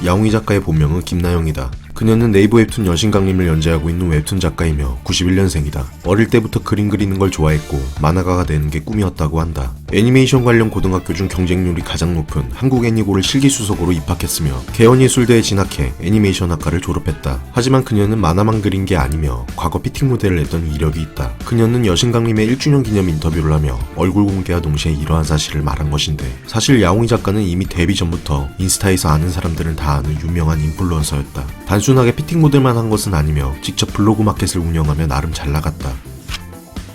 야옹이 작가의 본명은 김나영이다. 그녀는 네이버 웹툰 여신강림을 연재하고 있는 웹툰 작가이며 91년생이다. 어릴 때부터 그림 그리는 걸 좋아했고 만화가가 되는 게 꿈이었다고 한다. 애니메이션 관련 고등학교 중 경쟁률이 가장 높은 한국애니고를 실기수석으로 입학했으며 개원예술대에 진학해 애니메이션 학과를 졸업했다. 하지만 그녀는 만화만 그린 게 아니며 과거 피팅 모델을 했던 이력이 있다. 그녀는 여신강림의 1주년 기념 인터뷰를 하며 얼굴 공개와 동시에 이러한 사실을 말한 것인데, 사실 야옹이 작가는 이미 데뷔 전부터 인스타에서 아는 사람들은 다 아는 유명한 인플루언서였다. 단순하게 피팅 모델만 한 것은 아니며 직접 블로그 마켓을 운영하며 나름 잘 나갔다.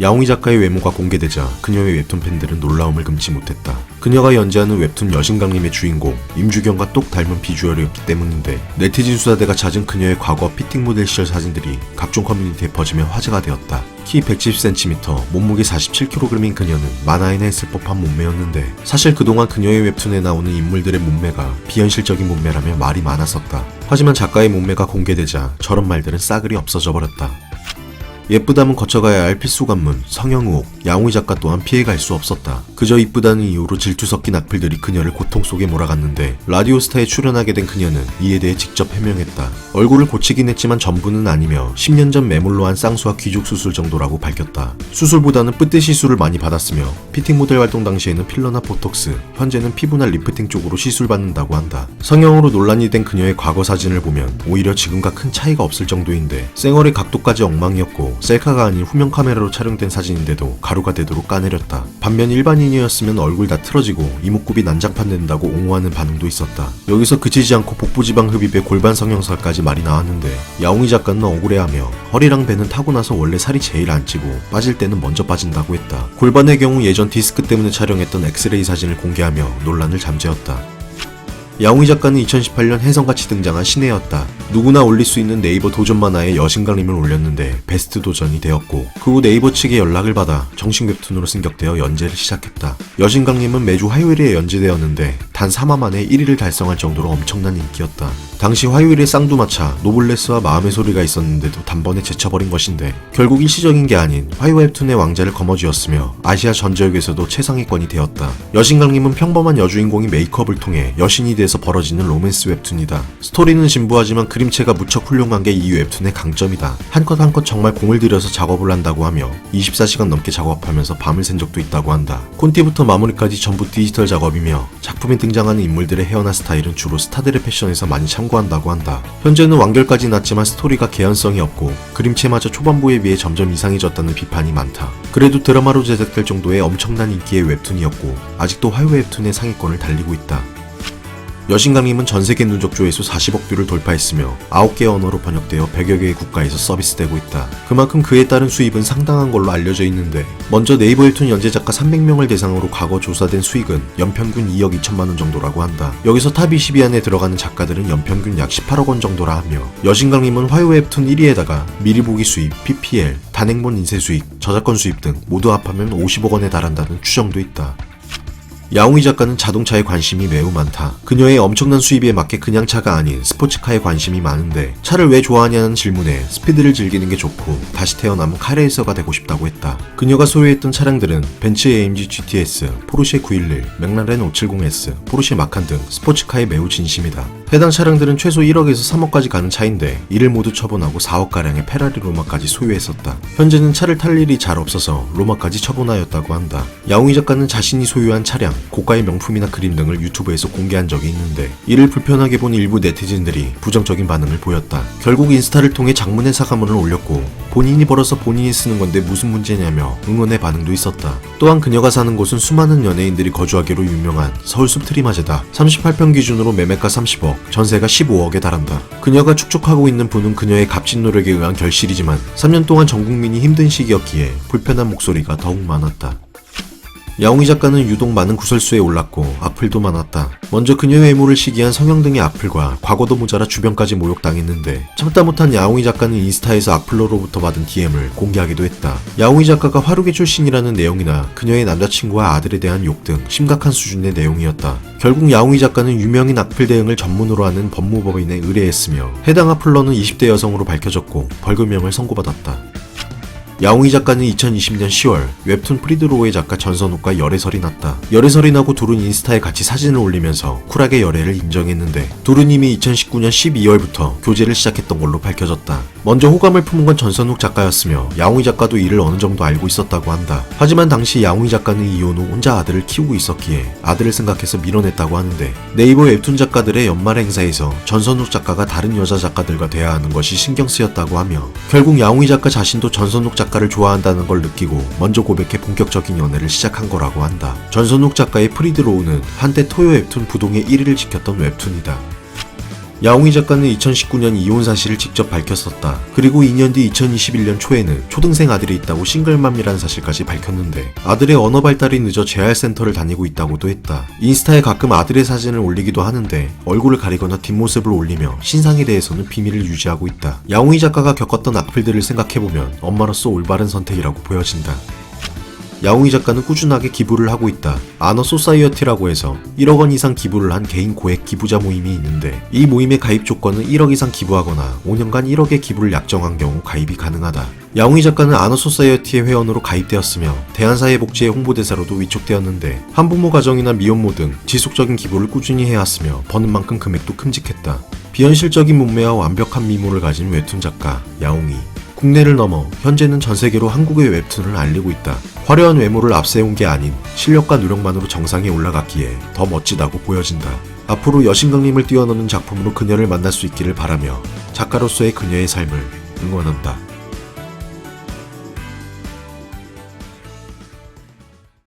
야옹이 작가의 외모가 공개되자 그녀의 웹툰 팬들은 놀라움을 금치 못했다. 그녀가 연재하는 웹툰 여신강림의 주인공 임주경과 똑 닮은 비주얼이었기 때문인데, 네티즌 수사대가 찾은 그녀의 과거 피팅 모델 시절 사진들이 각종 커뮤니티에 퍼지며 화제가 되었다. 키 170cm, 몸무게 47kg인 그녀는 만화에나 했을 법한 몸매였는데, 사실 그동안 그녀의 웹툰에 나오는 인물들의 몸매가 비현실적인 몸매라며 말이 많았었다. 하지만 작가의 몸매가 공개되자 저런 말들은 싸그리 없어져 버렸다. 예쁘다면 거쳐가야 할 필수 관문, 성형 의혹, 야옹이 작가 또한 피해갈 수 없었다. 그저 이쁘다는 이유로 질투 섞인 악플들이 그녀를 고통 속에 몰아갔는데, 라디오스타에 출연하게 된 그녀는 이에 대해 직접 해명했다. 얼굴을 고치긴 했지만 전부는 아니며 10년 전 매몰로 한 쌍수와 귀족 수술 정도라고 밝혔다. 수술보다는 뿌띠 시술을 많이 받았으며 피팅 모델 활동 당시에는 필러나 보톡스, 현재는 피부나 리프팅 쪽으로 시술받는다고 한다. 성형으로 논란이 된 그녀의 과거 사진을 보면 오히려 지금과 큰 차이가 없을 정도인데, 쌩얼의 각도까지 엉망이었고 셀카가 아닌 후면 카메라로 촬영된 사진인데도 가루가 되도록 까내렸다. 반면 일반인이었으면 얼굴 다 틀어지고 이목구비 난장판 된다고 옹호하는 반응도 있었다. 여기서 그치지 않고 복부지방 흡입에 골반 성형설까지 말이 나왔는데, 야옹이 작가는 억울해하며 허리랑 배는 타고 나서 원래 살이 제일 안 찌고 빠질 때는 먼저 빠진다고 했다. 골반의 경우 예전 디스크 때문에 촬영했던 엑스레이 사진을 공개하며 논란을 잠재웠다. 야옹이 작가는 2018년 혜성같이 등장한 신예였다. 누구나 올릴 수 있는 네이버 도전 만화에 여신강림을 올렸는데 베스트 도전이 되었고, 그 후 네이버 측의 연락을 받아 정식 웹툰으로 승격되어 연재를 시작했다. 여신강림은 매주 화요일에 연재되었는데 단 3화 만에 1위를 달성할 정도로 엄청난 인기였다. 당시 화요일에 쌍두마차, 노블레스와 마음의 소리가 있었는데도 단번에 제쳐버린 것인데, 결국 일시적인 게 아닌 화요 웹툰의 왕자를 거머쥐었으며 아시아 전 지역에서도 최상위권이 되었다. 여신강림은 평범한 여주인공이 메이크업을 통해 여신이 돼서 벌어지는 로맨스 웹툰이다. 스토리는 진부하지만 그림체가 무척 훌륭한 게 이 웹툰의 강점이다. 한 컷 한 컷 정말 공을 들여서 작업을 한다고 하며 24시간 넘게 작업하면서 밤을 샌 적도 있다고 한다. 콘티부터 마무리까지 전부 디지털 작업이며 작품에 등장하는 인물들의 헤어나 스타일은 주로 스타들의 패션에서 많이 참고한다고 한다. 현재는 완결까지 났지만 스토리가 개연성이 없고 그림체마저 초반부에 비해 점점 이상해졌다는 비판이 많다. 그래도 드라마로 제작될 정도의 엄청난 인기의 웹툰이었고 아직도 화요 웹툰의 상위권을 달리고 있다. 여신강림은 전세계 누적 조회수 40억 뷰를 돌파했으며 9개 언어로 번역되어 100여 개의 국가에서 서비스되고 있다. 그만큼 그에 따른 수입은 상당한 걸로 알려져 있는데, 먼저 네이버 웹툰 연재작가 300명을 대상으로 과거 조사된 수익은 연평균 2억 2천만 원 정도라고 한다. 여기서 탑 20위 안에 들어가는 작가들은 연평균 약 18억 원 정도라 하며, 여신강림은 화요 웹툰 1위에다가 미리 보기 수입, PPL, 단행본 인쇄 수익, 저작권 수입 등 모두 합하면 50억 원에 달한다는 추정도 있다. 야옹이 작가는 자동차에 관심이 매우 많다. 그녀의 엄청난 수입에 맞게 그냥 차가 아닌 스포츠카에 관심이 많은데, 차를 왜 좋아하냐는 질문에 스피드를 즐기는 게 좋고 다시 태어나면 카레이서가 되고 싶다고 했다. 그녀가 소유했던 차량들은 벤츠 AMG GTS, 포르쉐 911, 맥라렌 570S, 포르쉐 마칸 등 스포츠카에 매우 진심이다. 해당 차량들은 최소 1억에서 3억까지 가는 차인데 이를 모두 처분하고 4억가량의 페라리 로마까지 소유했었다. 현재는 차를 탈 일이 잘 없어서 로마까지 처분하였다고 한다. 야옹이 작가는 자신이 소유한 차량, 고가의 명품이나 그림 등을 유튜브에서 공개한 적이 있는데, 이를 불편하게 본 일부 네티즌들이 부정적인 반응을 보였다. 결국 인스타를 통해 장문의 사과문을 올렸고, 본인이 벌어서 본인이 쓰는 건데 무슨 문제냐며 응원의 반응도 있었다. 또한 그녀가 사는 곳은 수많은 연예인들이 거주하기로 유명한 서울 숲트리마제다. 38평 기준으로 매매가 30억, 전세가 15억에 달한다. 그녀가 축적하고 있는 부는 그녀의 값진 노력에 의한 결실이지만 3년 동안 전 국민이 힘든 시기였기에 불편한 목소리가 더욱 많았다. 야옹이 작가는 유독 많은 구설수에 올랐고 악플도 많았다. 먼저 그녀의 외모를 시기한 성형 등의 악플과 과거도 모자라 주변까지 모욕당했는데, 참다 못한 야옹이 작가는 인스타에서 악플러로부터 받은 DM을 공개하기도 했다. 야옹이 작가가 화류계 출신이라는 내용이나 그녀의 남자친구와 아들에 대한 욕 등 심각한 수준의 내용이었다. 결국 야옹이 작가는 유명인 악플 대응을 전문으로 하는 법무법인에 의뢰했으며 해당 악플러는 20대 여성으로 밝혀졌고 벌금형을 선고받았다. 야옹이 작가는 2020년 10월 웹툰 프리드로우의 작가 전선욱과 열애설이 났다. 열애설이 나고 둘은 인스타에 같이 사진을 올리면서 쿨하게 열애를 인정했는데 둘은 이미 2019년 12월부터 교제를 시작했던 걸로 밝혀졌다. 먼저 호감을 품은 건 전선욱 작가였으며 야옹이 작가도 이를 어느 정도 알고 있었다고 한다. 하지만 당시 야옹이 작가는 이혼 후 혼자 아들을 키우고 있었기에 아들을 생각해서 밀어냈다고 하는데 네이버 웹툰 작가들의 연말 행사에서 전선욱 작가가 다른 여자 작가들과 대화하는 것이 신경 쓰였다고 하며 결국 야옹이 작가 자신도 전선욱 작가를 좋아한다는 걸 느끼고 먼저 고백해 본격적인 연애를 시작한 거라고 한다. 전선욱 작가의 프리드로우는 한때 토요 웹툰 부동의 1위를 지켰던 웹툰이다. 야옹이 작가는 2019년 이혼 사실을 직접 밝혔었다. 그리고 2년 뒤 2021년 초에는 초등생 아들이 있다고 싱글맘이라는 사실까지 밝혔는데 아들의 언어 발달이 늦어 재활센터를 다니고 있다고도 했다. 인스타에 가끔 아들의 사진을 올리기도 하는데 얼굴을 가리거나 뒷모습을 올리며 신상에 대해서는 비밀을 유지하고 있다. 야옹이 작가가 겪었던 악플들을 생각해보면 엄마로서 올바른 선택이라고 보여진다. 야옹이 작가는 꾸준하게 기부를 하고 있다. 아너 소사이어티라고 해서 1억 원 이상 기부를 한 개인 고액 기부자 모임이 있는데 이 모임의 가입 조건은 1억 이상 기부하거나 5년간 1억의 기부를 약정한 경우 가입이 가능하다. 야옹이 작가는 아너 소사이어티의 회원으로 가입되었으며 대한사회복지의 홍보대사로도 위촉되었는데 한부모 가정이나 미혼모 등 지속적인 기부를 꾸준히 해왔으며 버는 만큼 금액도 큼직했다. 비현실적인 몸매와 완벽한 미모를 가진 웹툰 작가 야옹이. 국내를 넘어 현재는 전 세계로 한국의 웹툰을 알리고 있다. 화려한 외모를 앞세운 게 아닌 실력과 노력만으로 정상에 올라갔기에 더 멋지다고 보여진다. 앞으로 여신강림을 뛰어넘는 작품으로 그녀를 만날 수 있기를 바라며 작가로서의 그녀의 삶을 응원한다.